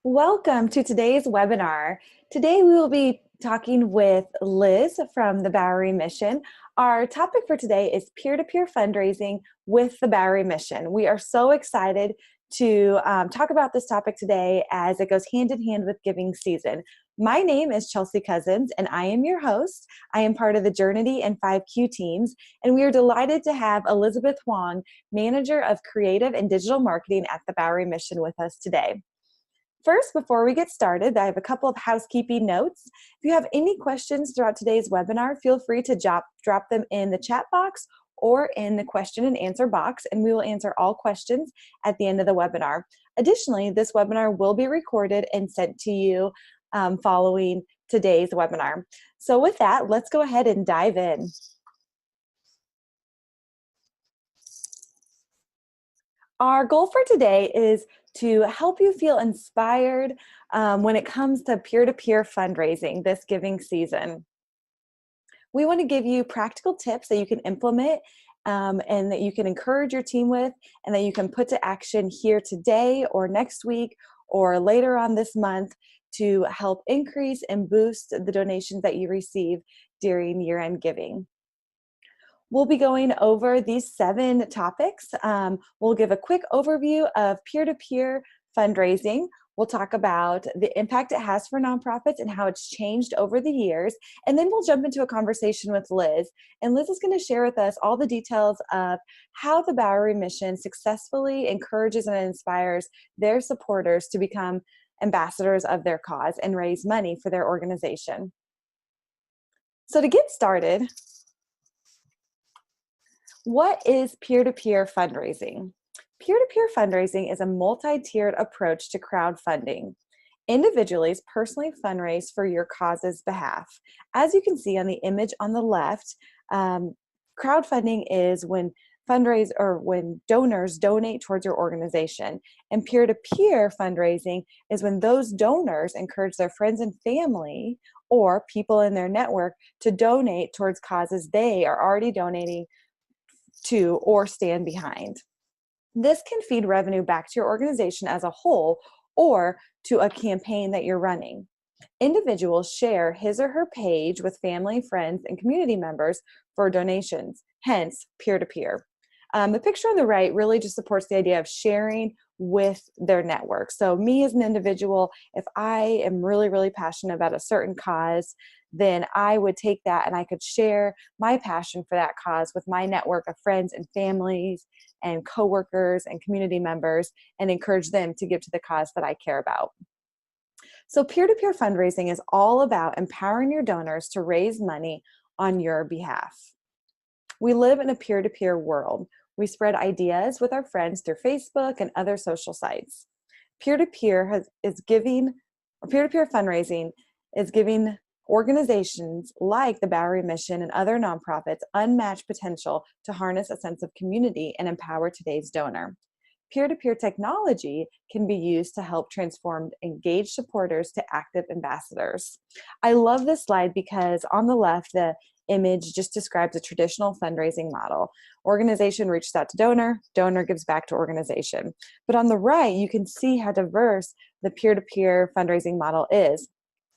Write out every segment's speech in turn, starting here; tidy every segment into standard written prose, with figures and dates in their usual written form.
Welcome to today's webinar. Today we will be talking with Liz from the Bowery Mission. Our topic for today is peer-to-peer fundraising with the Bowery Mission. We are so excited to talk about this topic today as it goes hand in hand with giving season. My name is Chelsea Cousins and I am your host. I am part of the Journey and 5Q teams, and we are delighted to have Elizabeth Huang, Manager of Creative and Digital Marketing at the Bowery Mission, with us today. First, before we get started, I have a couple of housekeeping notes. If you have any questions throughout today's webinar, feel free to drop them in the chat box or in the question and answer box, and we will answer all questions at the end of the webinar. Additionally, this webinar will be recorded and sent to you following today's webinar. So with that, let's go ahead and dive in. Our goal for today is to help you feel inspired when it comes to peer-to-peer fundraising this giving season. We want to give you practical tips that you can implement and that you can encourage your team with, and that you can put to action here today or next week or later on this month to help increase and boost the donations that you receive during year-end giving. We'll be going over these 7 topics. We'll give a quick overview of peer-to-peer fundraising. We'll talk about the impact it has for nonprofits and how it's changed over the years. And then we'll jump into a conversation with Liz. And Liz is going to share with us all the details of how the Bowery Mission successfully encourages and inspires their supporters to become ambassadors of their cause and raise money for their organization. So to get started, what is peer-to-peer fundraising? Peer-to-peer fundraising is a multi-tiered approach to crowdfunding. Individuals personally fundraise for your cause's behalf. As you can see on the image on the left, crowdfunding is when donors donate towards your organization. And peer-to-peer fundraising is when those donors encourage their friends and family or people in their network to donate towards causes they are already donating to or stand behind. This can feed revenue back to your organization as a whole or to a campaign that you're running. Individuals share his or her page with family, friends, and community members for donations, hence peer-to-peer. The picture on the right really just supports the idea of sharing with their network. So me as an individual, if I am really, really passionate about a certain cause, then I would take that and I could share my passion for that cause with my network of friends and families and coworkers and community members and encourage them to give to the cause that I care about. So peer-to-peer fundraising is all about empowering your donors to raise money on your behalf. We live in a peer-to-peer world. We spread ideas with our friends through Facebook and other social sites. Peer-to-peer fundraising is giving organizations like the Bowery Mission and other nonprofits unmatched potential to harness a sense of community and empower today's donor. Peer-to-peer technology can be used to help transform engaged supporters to active ambassadors. I love this slide because on the left, the image just describes a traditional fundraising model. Organization reaches out to donor, donor gives back to organization. But on the right, you can see how diverse the peer-to-peer fundraising model is.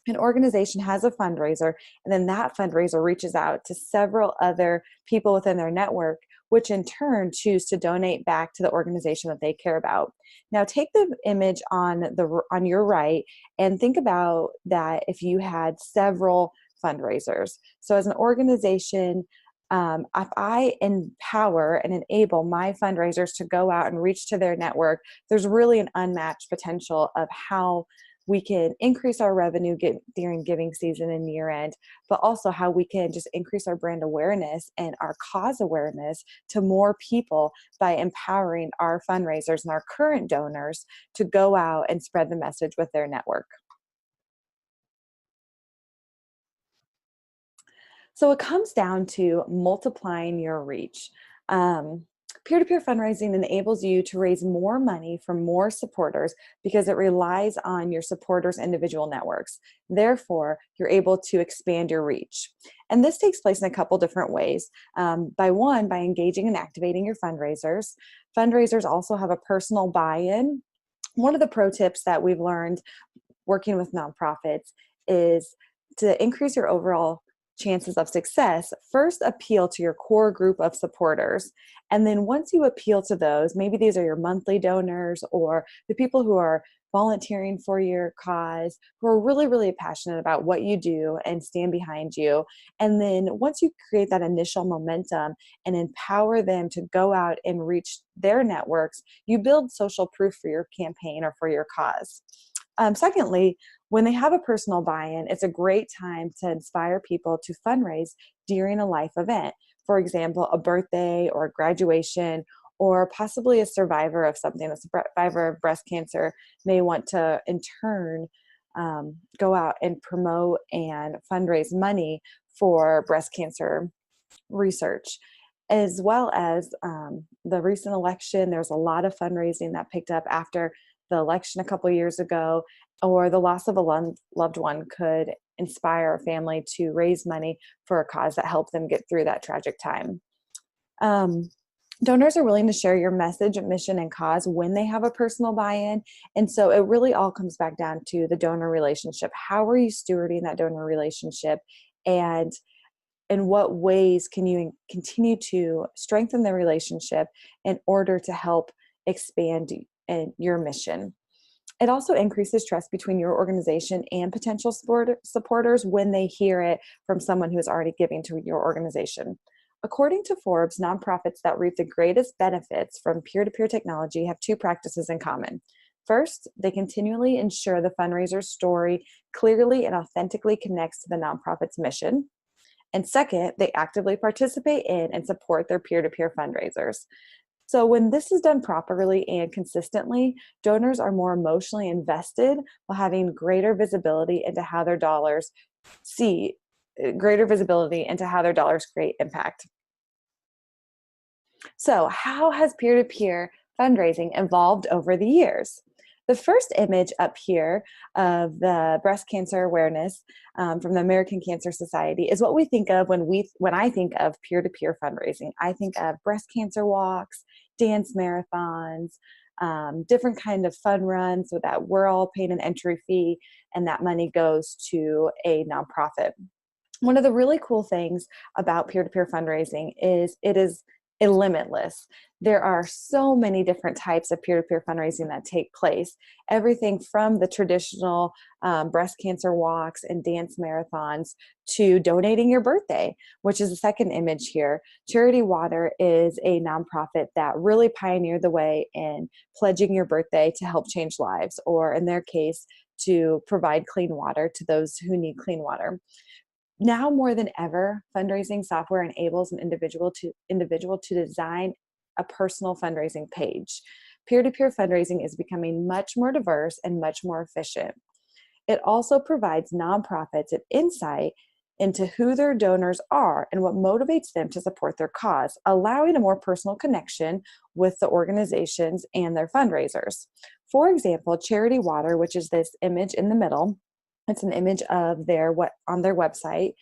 An organization has a fundraiser, and then that fundraiser reaches out to several other people within their network, which in turn choose to donate back to the organization that they care about. Now take the image on your right and think about that if you had several fundraisers. So as an organization, if I empower and enable my fundraisers to go out and reach to their network, there's really an unmatched potential of how we can increase our revenue during giving season and year end, but also how we can just increase our brand awareness and our cause awareness to more people by empowering our fundraisers and our current donors to go out and spread the message with their network. So it comes down to multiplying your reach. Peer-to-peer fundraising enables you to raise more money from more supporters because it relies on your supporters' individual networks. Therefore, you're able to expand your reach. And this takes place in a couple different ways. By engaging and activating your fundraisers. Fundraisers also have a personal buy-in One of the pro tips that we've learned working with nonprofits is to increase your overall chances of success. First, appeal to your core group of supporters. And then once you appeal to those, maybe these are your monthly donors or the people who are volunteering for your cause, who are really, really passionate about what you do and stand behind you. And then once you create that initial momentum and empower them to go out and reach their networks, you build social proof for your campaign or for your cause. Secondly, when they have a personal buy-in, it's a great time to inspire people to fundraise during a life event. For example, a birthday or a graduation, or possibly a survivor of something, a survivor of breast cancer may want to, in turn, go out and promote and fundraise money for breast cancer research. As well as the recent election, there's a lot of fundraising that picked up after the election a couple years ago, or the loss of a loved one could inspire a family to raise money for a cause that helped them get through that tragic time. Donors are willing to share your message, mission, and cause when they have a personal buy-in. And so it really all comes back down to the donor relationship. How are you stewarding that donor relationship? And in what ways can you continue to strengthen the relationship in order to help expand your mission? It also increases trust between your organization and potential supporters when they hear it from someone who is already giving to your organization. According to Forbes, nonprofits that reap the greatest benefits from peer-to-peer technology have two practices in common. First, they continually ensure the fundraiser's story clearly and authentically connects to the nonprofit's mission. And second, they actively participate in and support their peer-to-peer fundraisers. So when this is done properly and consistently, donors are more emotionally invested while having greater visibility into how their dollars create impact. So how has peer-to-peer fundraising evolved over the years? The first image up here of the breast cancer awareness from the American Cancer Society is what we think of when I think of peer-to-peer fundraising. I think of breast cancer walks, dance marathons, different kind of fun runs so that we're all paying an entry fee and that money goes to a nonprofit. One of the really cool things about peer-to-peer fundraising is it is limitless. There are so many different types of peer-to-peer fundraising that take place. Everything from the traditional breast cancer walks and dance marathons to donating your birthday, which is the second image here. Charity Water is a nonprofit that really pioneered the way in pledging your birthday to help change lives, or in their case, to provide clean water to those who need clean water. Now more than ever, fundraising software enables an individual to design a personal fundraising page. Peer-to-peer fundraising is becoming much more diverse and much more efficient. It also provides nonprofits an insight into who their donors are and what motivates them to support their cause, allowing a more personal connection with the organizations and their fundraisers. For example, Charity Water, which is this image in the middle, it's an image of on their website.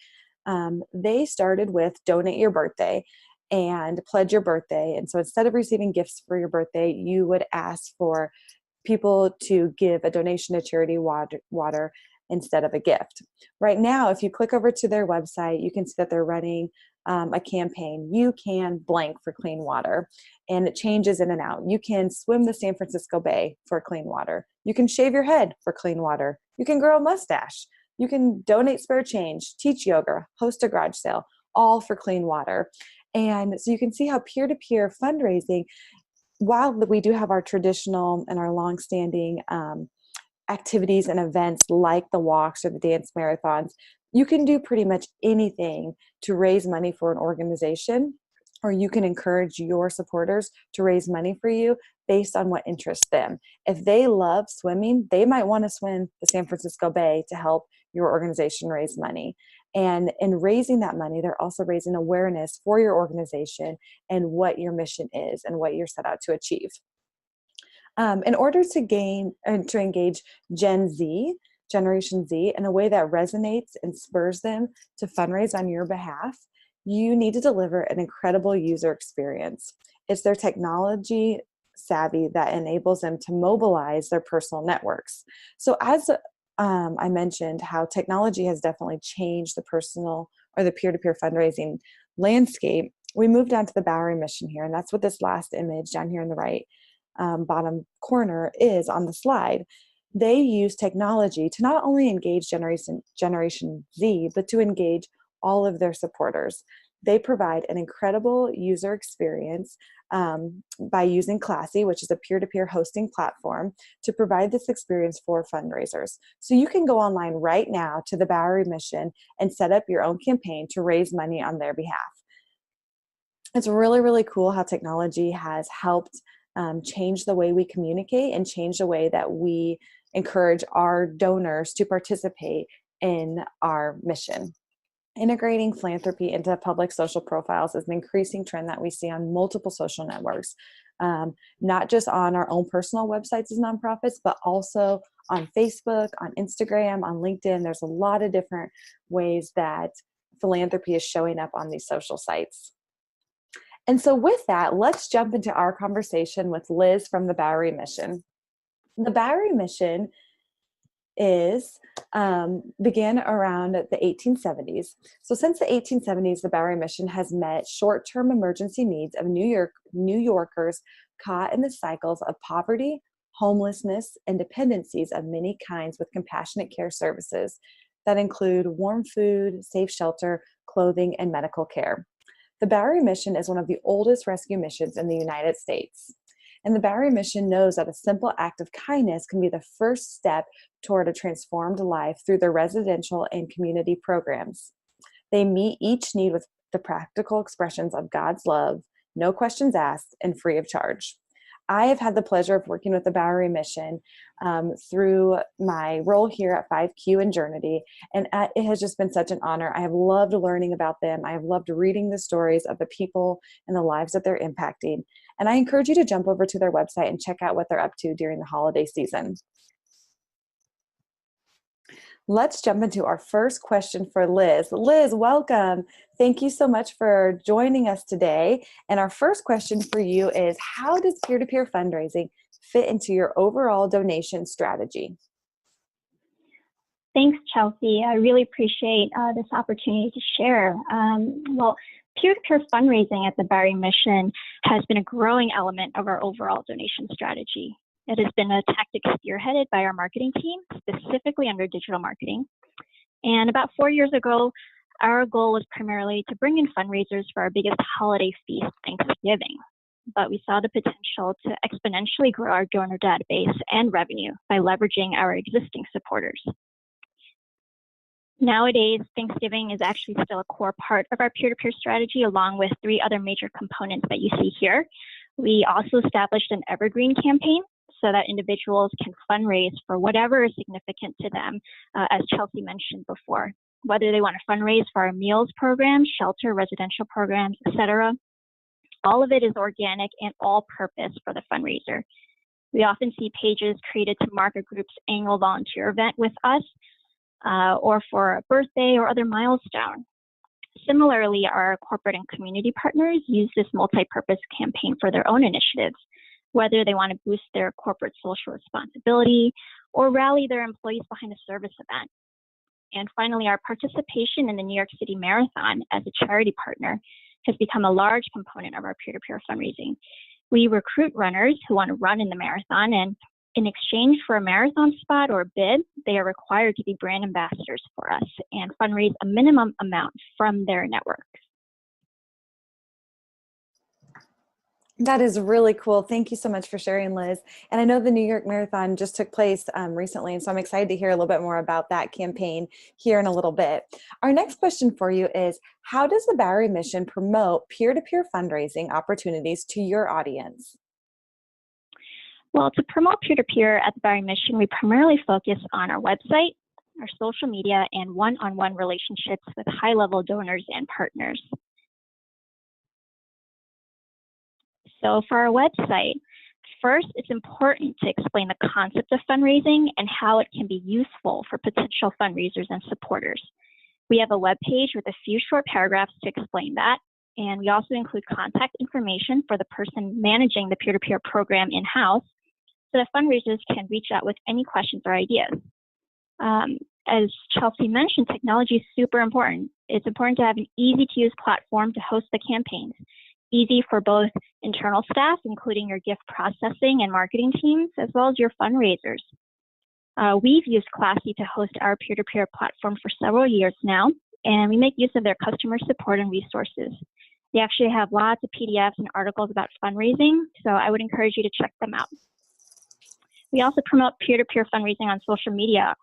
They started with donate your birthday and pledge your birthday. And so instead of receiving gifts for your birthday, you would ask for people to give a donation to Charity Water instead of a gift. Right now, if you click over to their website, you can see that they're running a campaign. You can blank for clean water, and it changes in and out. You can swim the San Francisco Bay for clean water. You can shave your head for clean water. You can grow a mustache. You can donate spare change, teach yoga, host a garage sale, all for clean water. And so you can see how peer-to-peer fundraising, while we do have our traditional and our longstanding activities and events like the walks or the dance marathons, you can do pretty much anything to raise money for an organization, or you can encourage your supporters to raise money for you based on what interests them. If they love swimming, they might want to swim the San Francisco Bay to help your organization raise money. And in raising that money, they're also raising awareness for your organization and what your mission is and what you're set out to achieve. In order to engage Generation Z, in a way that resonates and spurs them to fundraise on your behalf, you need to deliver an incredible user experience. It's their technology savvy that enables them to mobilize their personal networks. So as I mentioned how technology has definitely changed the personal or the peer-to-peer fundraising landscape, we moved down to the Bowery Mission here, and that's what this last image down here in the right bottom corner is on the slide. They use technology to not only engage Generation Z, but to engage all of their supporters. They provide an incredible user experience by using Classy, which is a peer-to-peer hosting platform, to provide this experience for fundraisers. So you can go online right now to the Bowery Mission and set up your own campaign to raise money on their behalf. It's really, really cool how technology has helped change the way we communicate and change the way that we encourage our donors to participate in our mission. Integrating philanthropy into public social profiles is an increasing trend that we see on multiple social networks, not just on our own personal websites as nonprofits, but also on Facebook, on Instagram, on LinkedIn. There's a lot of different ways that philanthropy is showing up on these social sites. And so with that, let's jump into our conversation with Liz from the Bowery Mission. The Bowery Mission began around the 1870s. So since the 1870s, the Bowery Mission has met short-term emergency needs of New Yorkers caught in the cycles of poverty, homelessness, and dependencies of many kinds with compassionate care services that include warm food, safe shelter, clothing, and medical care. The Bowery Mission is one of the oldest rescue missions in the United States. And the Bowery Mission knows that a simple act of kindness can be the first step toward a transformed life through their residential and community programs. They meet each need with the practical expressions of God's love, no questions asked, and free of charge. I have had the pleasure of working with the Bowery Mission through my role here at 5Q and Journey, and it has just been such an honor. I have loved learning about them. I have loved reading the stories of the people and the lives that they're impacting. And I encourage you to jump over to their website and check out what they're up to during the holiday season. Let's jump into our first question for Liz. Liz, welcome. Thank you so much for joining us today. And our first question for you is, how does peer-to-peer fundraising fit into your overall donation strategy? Thanks, Chelsea. I really appreciate this opportunity to share. Well, peer-to-peer fundraising at the Bowery Mission has been a growing element of our overall donation strategy. It has been a tactic spearheaded by our marketing team, specifically under digital marketing. And about 4 years ago, our goal was primarily to bring in fundraisers for our biggest holiday feast, Thanksgiving. But we saw the potential to exponentially grow our donor database and revenue by leveraging our existing supporters. Nowadays, Thanksgiving is actually still a core part of our peer-to-peer strategy, along with 3 other major components that you see here. We also established an evergreen campaign so that individuals can fundraise for whatever is significant to them, as Chelsea mentioned before, whether they want to fundraise for our meals program, shelter, residential programs, etc. All of it is organic and all-purpose for the fundraiser. We often see pages created to mark a group's annual volunteer event with us, or for a birthday or other milestone. Similarly, our corporate and community partners use this multi-purpose campaign for their own initiatives, whether they want to boost their corporate social responsibility or rally their employees behind a service event. And finally, our participation in the New York City Marathon as a charity partner has become a large component of our peer-to-peer fundraising. We recruit runners who want to run in the marathon, and in exchange for a marathon spot or bid, they are required to be brand ambassadors for us and fundraise a minimum amount from their network. That is really cool. Thank you so much for sharing, Liz. And I know the New York Marathon just took place recently, and so I'm excited to hear a little bit more about that campaign here in a little bit. Our next question for you is, how does the Bowery Mission promote peer-to-peer fundraising opportunities to your audience? Well, to promote peer-to-peer at the Bowery Mission, we primarily focus on our website, our social media, and one-on-one relationships with high-level donors and partners. So for our website, first, it's important to explain the concept of fundraising and how it can be useful for potential fundraisers and supporters. We have a web page with a few short paragraphs to explain that, And we also include contact information for the person managing the peer-to-peer program in-house so that fundraisers can reach out with any questions or ideas. As Chelsea mentioned, technology is super important. It's important to have an easy-to-use platform to host the campaigns, easy for both internal staff, including your gift processing and marketing teams, as well as your fundraisers. We've used Classy to host our peer-to-peer platform for several years now, and we make use of their customer support and resources. They actually have lots of PDFs and articles about fundraising, so I would encourage you to check them out. We also promote peer-to-peer fundraising on social media.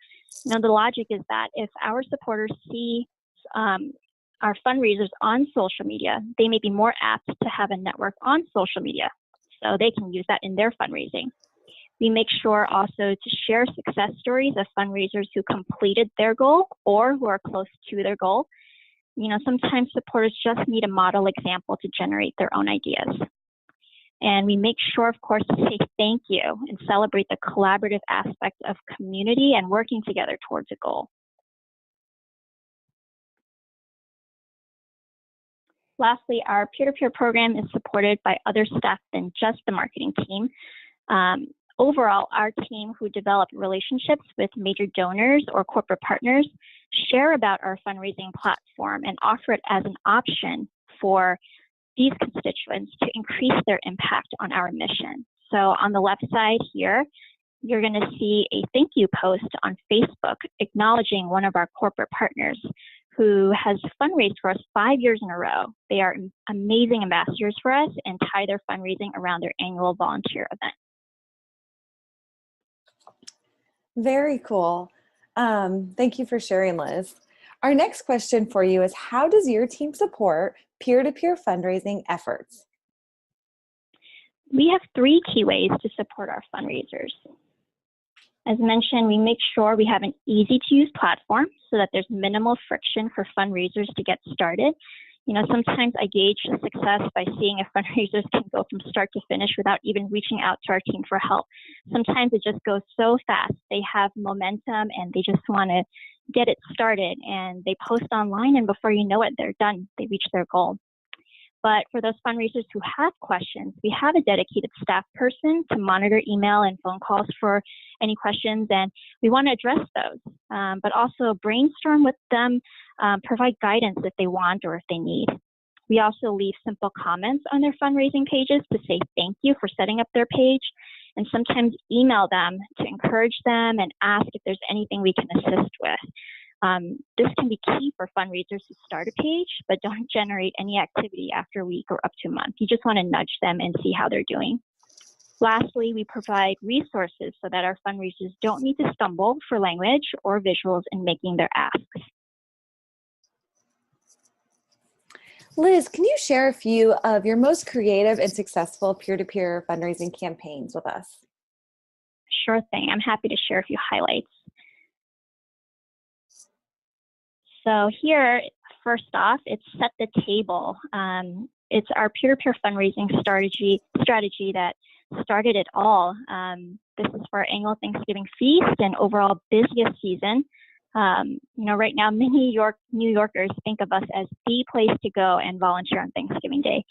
Now, the logic is that if our supporters see our fundraisers on social media, they may be more apt to have a network on social media, so they can use that in their fundraising. We make sure also to share success stories of fundraisers who completed their goal or who are close to their goal. You know, sometimes supporters just need a model example to generate their own ideas. And we make sure, of course, to say thank you and celebrate the collaborative aspect of community and working together towards a goal. Lastly, our peer-to-peer program is supported by other staff than just the marketing team. Overall, our team who develop relationships with major donors or corporate partners share about our fundraising platform and offer it as an option for these constituents to increase their impact on our mission. So on the left side here, you're going to see a thank you post on Facebook acknowledging one of our corporate partners who has fundraised for us 5 years in a row. They are amazing ambassadors for us and tie their fundraising around their annual volunteer event. Very cool. Thank you for sharing, Liz. Our next question for you is, how does your team support peer-to-peer fundraising efforts? We have 3 key ways to support our fundraisers. As mentioned, we make sure we have an easy-to-use platform so that there's minimal friction for fundraisers to get started. You know, sometimes I gauge the success by seeing if fundraisers can go from start to finish without even reaching out to our team for help. Sometimes it just goes so fast. They have momentum and they just want to get it started, and they post online, and before you know it, they're done. They reach their goal. But for those fundraisers who have questions, we have a dedicated staff person to monitor email and phone calls for any questions, and we want to address those, but also brainstorm with them, provide guidance if they want or if they need. We also leave simple comments on their fundraising pages to say thank you for setting up their page, and sometimes email them to encourage them and ask if there's anything we can assist with. This can be key for fundraisers who start a page but don't generate any activity after a week or up to a month. You just want to nudge them and see how they're doing. Lastly, we provide resources so that our fundraisers don't need to stumble for language or visuals in making their asks. Liz, can you share a few of your most creative and successful peer-to-peer fundraising campaigns with us? Sure thing. I'm happy to share a few highlights. So here, first off, it's Set the Table. It's our peer-to-peer fundraising strategy that started it all. This is for our annual Thanksgiving feast and overall busiest season. You know, right now, many New Yorkers think of us as the place to go and volunteer on Thanksgiving Day.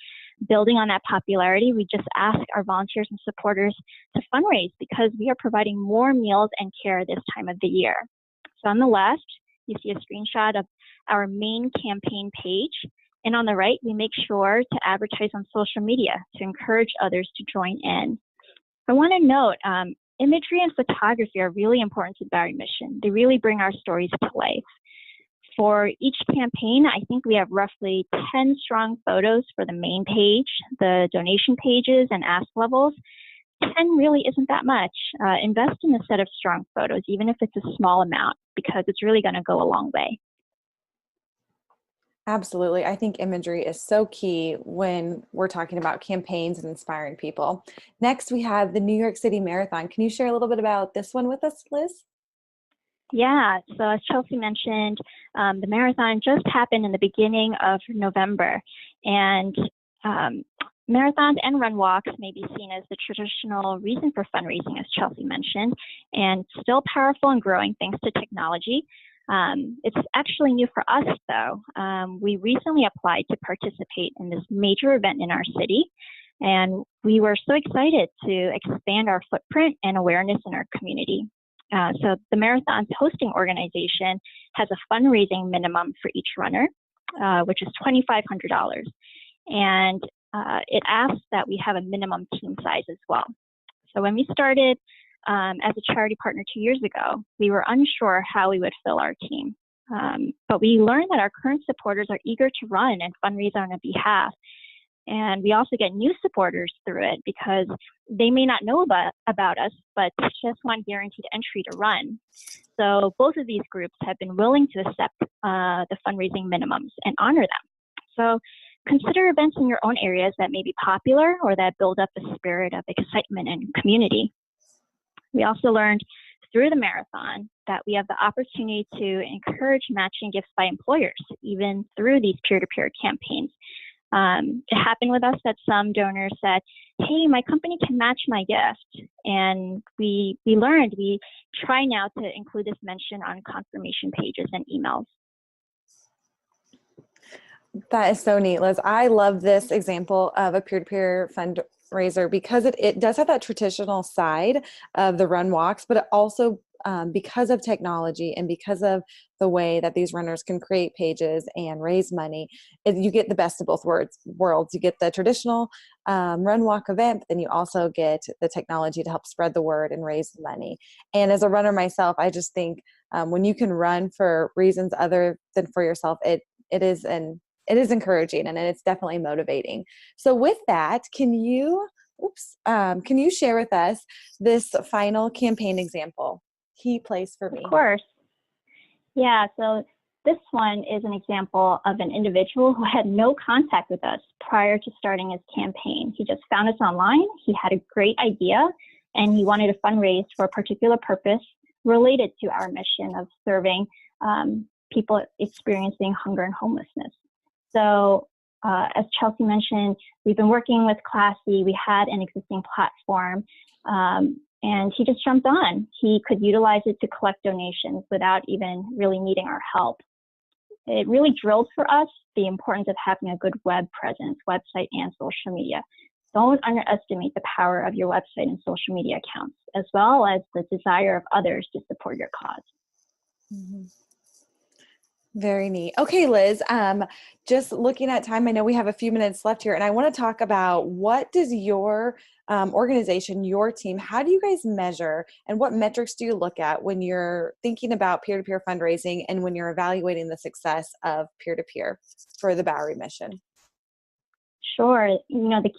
Building on that popularity, we just ask our volunteers and supporters to fundraise because we are providing more meals and care this time of the year. So on the left, you see a screenshot of our main campaign page. And on the right, we make sure to advertise on social media to encourage others to join in. I want to note, imagery and photography are really important to Bowery Mission. They really bring our stories to life. For each campaign, I think we have roughly 10 strong photos for the main page, the donation pages, and ask levels. 10 really isn't that much. Invest in a set of strong photos, even if it's a small amount, because it's really going to go a long way. Absolutely. I think imagery is so key when we're talking about campaigns and inspiring people. Next, we have the New York City Marathon. Can you share a little bit about this one with us, Liz? Yeah, so as Chelsea mentioned, the marathon just happened in the beginning of November, and marathons and run walks may be seen as the traditional reason for fundraising, as Chelsea mentioned, and still powerful and growing thanks to technology. It's actually new for us, though. We recently applied to participate in this major event in our city, and we were so excited to expand our footprint and awareness in our community. So the marathon's hosting organization has a fundraising minimum for each runner, which is $2,500. And it asks that we have a minimum team size as well. So when we started as a charity partner 2 years ago, we were unsure how we would fill our team. But we learned that our current supporters are eager to run and fundraise on our behalf. And we also get new supporters through it because they may not know about us, but just want guaranteed entry to run. So both of these groups have been willing to accept the fundraising minimums and honor them. So consider events in your own areas that may be popular or that build up a spirit of excitement and community. We also learned through the marathon that we have the opportunity to encourage matching gifts by employers, even through these peer-to-peer campaigns. It happened with us that some donors said, hey, my company can match my gift. And we learned, we try now to include this mention on confirmation pages and emails. That is so neat, Liz. I love this example of a peer-to-peer fundraiser because it does have that traditional side of the run walks, but it also, because of technology and because of the way that these runners can create pages and raise money, you get the best of both worlds. You get the traditional run walk event, but then you also get the technology to help spread the word and raise money. And as a runner myself, I just think when you can run for reasons other than for yourself, it is encouraging and it's definitely motivating. So with that, can you share with us this final campaign example? Key place for me. Of course. Yeah, so this one is an example of an individual who had no contact with us prior to starting his campaign. He just found us online. He had a great idea and he wanted to fundraise for a particular purpose related to our mission of serving people experiencing hunger and homelessness. So as Chelsea mentioned, we've been working with Classy. We had an existing platform, and he just jumped on. He could utilize it to collect donations without even really needing our help. It really drilled for us the importance of having a good web presence, website and social media. Don't underestimate the power of your website and social media accounts, as well as the desire of others to support your cause. Mm-hmm. Very neat. Okay, Liz, just looking at time, I know we have a few minutes left here, and I want to talk about what does your organization, your team, how do you guys measure and what metrics do you look at when you're thinking about peer-to-peer fundraising and when you're evaluating the success of peer-to-peer for the Bowery Mission? Sure. The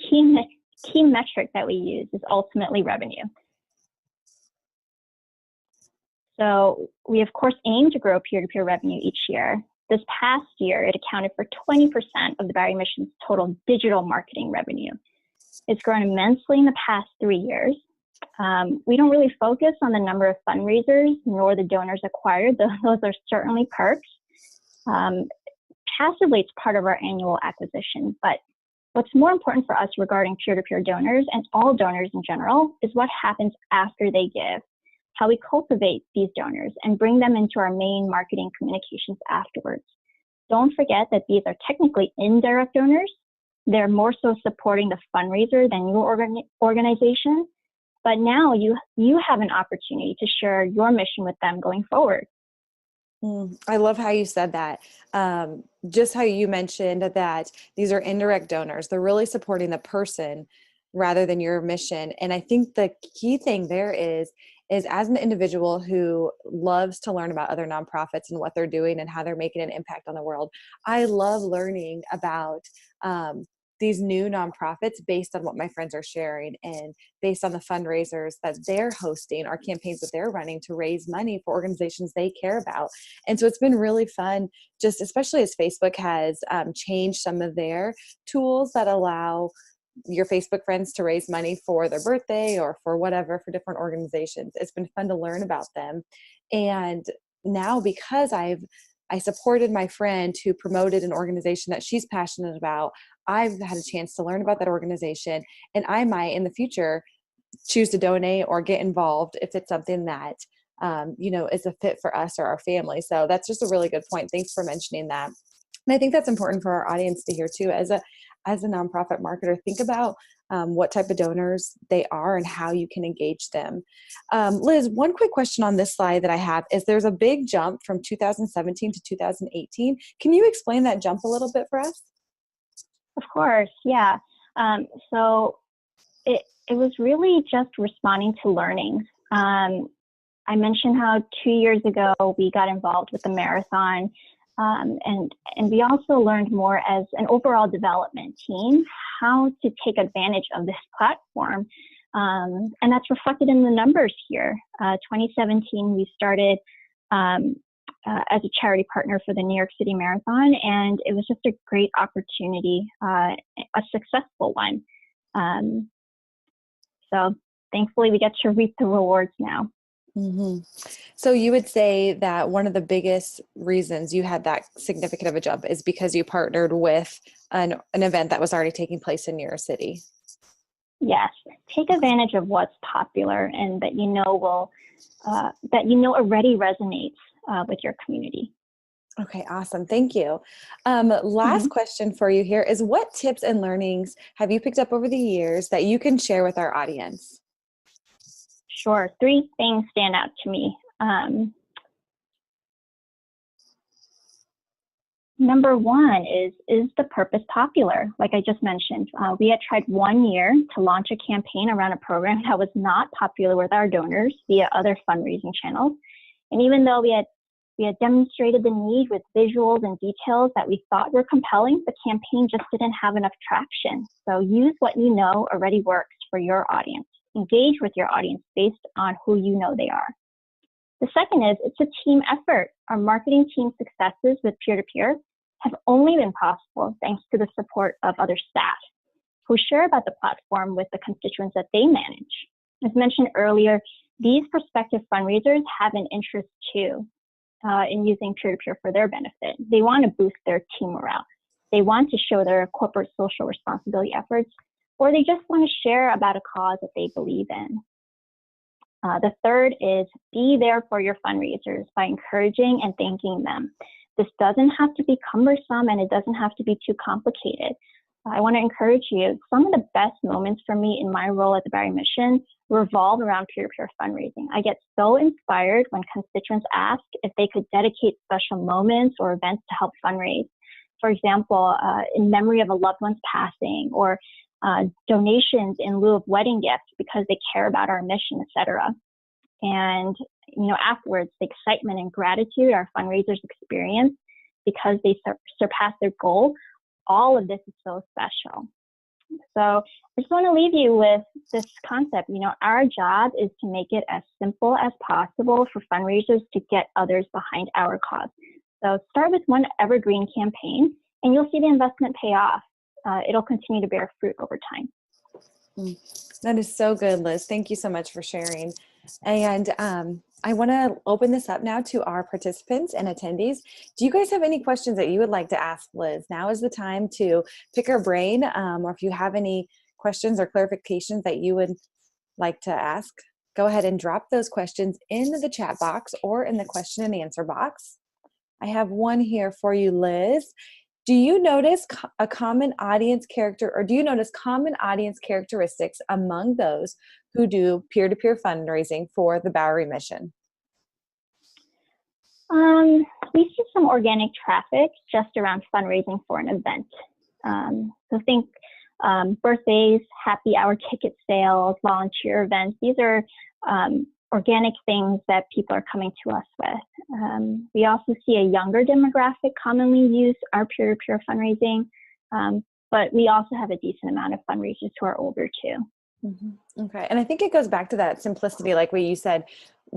key metric that we use is ultimately revenue. So we, of course, aim to grow peer-to-peer revenue each year. This past year, it accounted for 20% of the Bowery Mission's total digital marketing revenue. It's grown immensely in the past 3 years. We don't really focus on the number of fundraisers nor the donors acquired. Those are certainly perks. Passively, it's part of our annual acquisition. But what's more important for us regarding peer-to-peer donors and all donors in general is what happens after they give, how we cultivate these donors and bring them into our main marketing communications afterwards. Don't forget that these are technically indirect donors. They're more so supporting the fundraiser than your organization. But now you have an opportunity to share your mission with them going forward. I love how you said that. Just how you mentioned that these are indirect donors. They're really supporting the person rather than your mission. And I think the key thing there is as an individual who loves to learn about other nonprofits and what they're doing and how they're making an impact on the world, I love learning about these new nonprofits based on what my friends are sharing and based on the fundraisers that they're hosting or campaigns that they're running to raise money for organizations they care about. And so it's been really fun, just especially as Facebook has changed some of their tools that allow your Facebook friends to raise money for their birthday or for whatever, for different organizations. It's been fun to learn about them. And now because I supported my friend who promoted an organization that she's passionate about, I've had a chance to learn about that organization, and I might in the future choose to donate or get involved if it's something that is a fit for us or our family. So that's just a really good point. Thanks for mentioning that. And I think that's important for our audience to hear too. As a nonprofit marketer, think about what type of donors they are and how you can engage them. Liz, one quick question on this slide that I have is there's a big jump from 2017 to 2018. Can you explain that jump a little bit for us? Of course, yeah. So it was really just responding to learnings. I mentioned how 2 years ago we got involved with the marathon, and we also learned more as an overall development team how to take advantage of this platform, and that's reflected in the numbers here. 2017 we started as a charity partner for the New York City Marathon, and it was just a great opportunity, a successful one. So thankfully we get to reap the rewards now. Mm-hmm. So you would say that one of the biggest reasons you had that significant of a jump is because you partnered with an event that was already taking place in your city. Yes, take advantage of what's popular and that already resonates with your community. Okay, awesome. Thank you. Last question for you here is what tips and learnings have you picked up over the years that you can share with our audience? Sure. 3 things stand out to me. Number 1 is the purpose popular? Like I just mentioned, we had tried 1 year to launch a campaign around a program that was not popular with our donors via other fundraising channels. And even though we had demonstrated the need with visuals and details that we thought were compelling, the campaign just didn't have enough traction. So use what you know already works for your audience. Engage with your audience based on who you know they are. The second is it's a team effort. Our marketing team successes with peer-to-peer have only been possible thanks to the support of other staff who share about the platform with the constituents that they manage. As mentioned earlier, these prospective fundraisers have an interest too in using peer-to-peer for their benefit. They want to boost their team morale. They want to show their corporate social responsibility efforts, or they just want to share about a cause that they believe in. The third is be there for your fundraisers by encouraging and thanking them. This doesn't have to be cumbersome and it doesn't have to be too complicated. I want to encourage you. Some of the best moments for me in my role at the Bowery Mission revolve around peer-to-peer fundraising. I get so inspired when constituents ask if they could dedicate special moments or events to help fundraise. For example, in memory of a loved one's passing, or donations in lieu of wedding gifts because they care about our mission, etc. And afterwards, the excitement and gratitude our fundraisers experience because they surpass their goal. All of this is so special. So I just want to leave you with this concept. Our job is to make it as simple as possible for fundraisers to get others behind our cause. So start with one evergreen campaign and you'll see the investment pay off. It'll continue to bear fruit over time. That is so good, Liz. Thank you so much for sharing. And I want to open this up now to our participants and attendees. Do you guys have any questions that you would like to ask Liz? Now is the time to pick her brain, or if you have any questions or clarifications that you would like to ask, go ahead and drop those questions in the chat box or in the question and answer box. I have one here for you, Liz. Do you notice a common audience character, or do you notice common audience characteristics among those who do peer-to-peer fundraising for the Bowery Mission? We see some organic traffic just around fundraising for an event. So think birthdays, happy hour ticket sales, volunteer events. These are organic things that people are coming to us with. We also see a younger demographic commonly use our peer-to-peer fundraising, but we also have a decent amount of fundraisers who are older too. Mm-hmm. Okay, and I think it goes back to that simplicity, like what you said,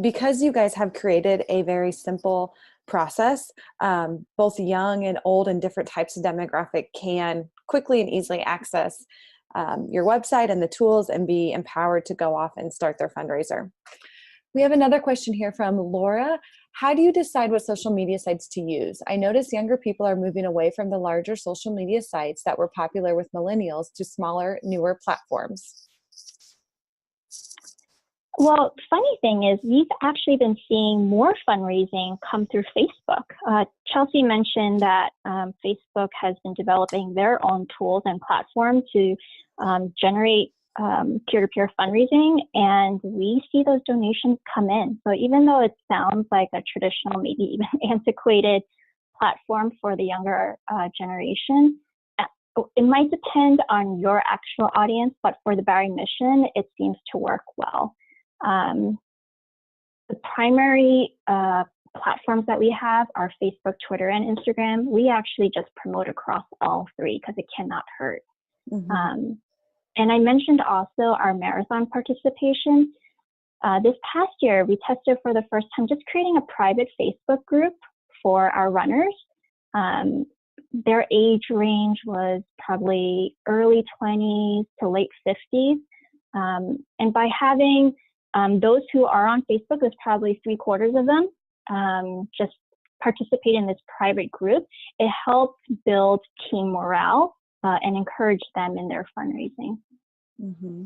because you guys have created a very simple process, both young and old and different types of demographic can quickly and easily access your website and the tools and be empowered to go off and start their fundraiser. We have another question here from Laura. How do you decide what social media sites to use? I notice younger people are moving away from the larger social media sites that were popular with millennials to smaller, newer platforms. Well, funny thing is we've actually been seeing more fundraising come through Facebook. Chelsea mentioned that Facebook has been developing their own tools and platform to generate peer-to-peer fundraising, and we see those donations come in. So even though it sounds like a traditional, maybe even antiquated platform for the younger generation, it might depend on your actual audience, but for the Bowery Mission, it seems to work well. The primary platforms that we have are Facebook, Twitter, and Instagram. We actually just promote across all three because it cannot hurt. Mm-hmm. And I mentioned also our marathon participation. This past year, we tested for the first time just creating a private Facebook group for our runners. Their age range was probably early 20s to late 50s. And by having those who are on Facebook, there's probably 3/4 of them, just participate in this private group. It helps build team morale and encourage them in their fundraising. Mm-hmm.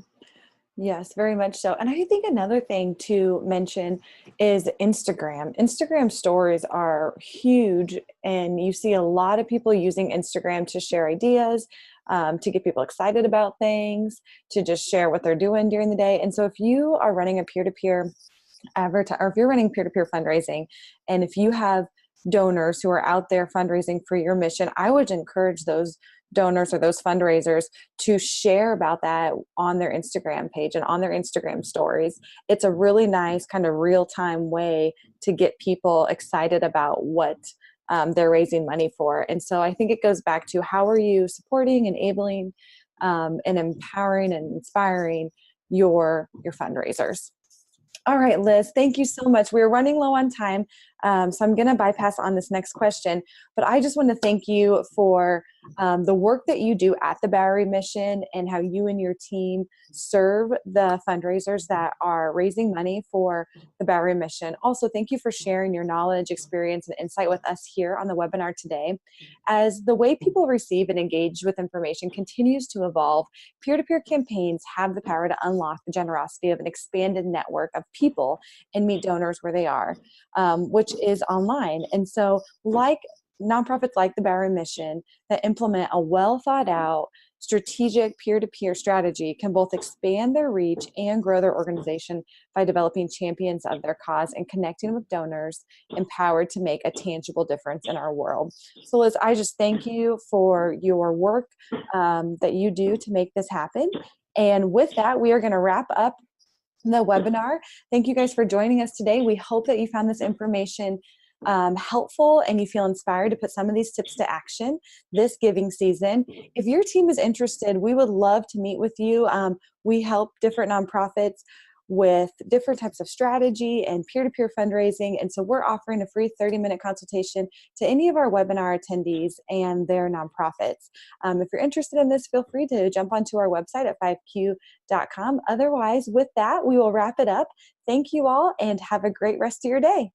Yes, very much so. And I think another thing to mention is Instagram. Instagram stories are huge, and you see a lot of people using Instagram to share ideas, to get people excited about things, to just share what they're doing during the day. And so if you are running a peer-to-peer or if you're running peer-to-peer fundraising, and if you have donors who are out there fundraising for your mission, I would encourage those donors or those fundraisers to share about that on their Instagram page and on their Instagram stories. It's a really nice kind of real-time way to get people excited about what they're raising money for. And so I think it goes back to, how are you supporting, enabling, and empowering and inspiring your fundraisers? All right, Liz, thank you so much. We're running low on time, so I'm going to bypass on this next question. But I just want to thank you for the work that you do at the Bowery Mission and how you and your team serve the fundraisers that are raising money for the Bowery Mission. Also, thank you for sharing your knowledge, experience, and insight with us here on the webinar today. As the way people receive and engage with information continues to evolve, peer-to-peer campaigns have the power to unlock the generosity of an expanded network of people and meet donors where they are, which is online. And so, like nonprofits like the Bowery Mission that implement a well thought out strategic peer-to-peer strategy can both expand their reach and grow their organization by developing champions of their cause and connecting with donors empowered to make a tangible difference in our world. So Liz, I just thank you for your work that you do to make this happen. And with that, we are going to wrap up the webinar. Thank you guys for joining us today. We hope that you found this information helpful and you feel inspired to put some of these tips to action this giving season. If your team is interested, we would love to meet with you. We help different nonprofits with different types of strategy and peer-to-peer fundraising. And so we're offering a free 30-minute consultation to any of our webinar attendees and their nonprofits. If you're interested in this, feel free to jump onto our website at 5q.com. Otherwise, with that, we will wrap it up. Thank you all and have a great rest of your day.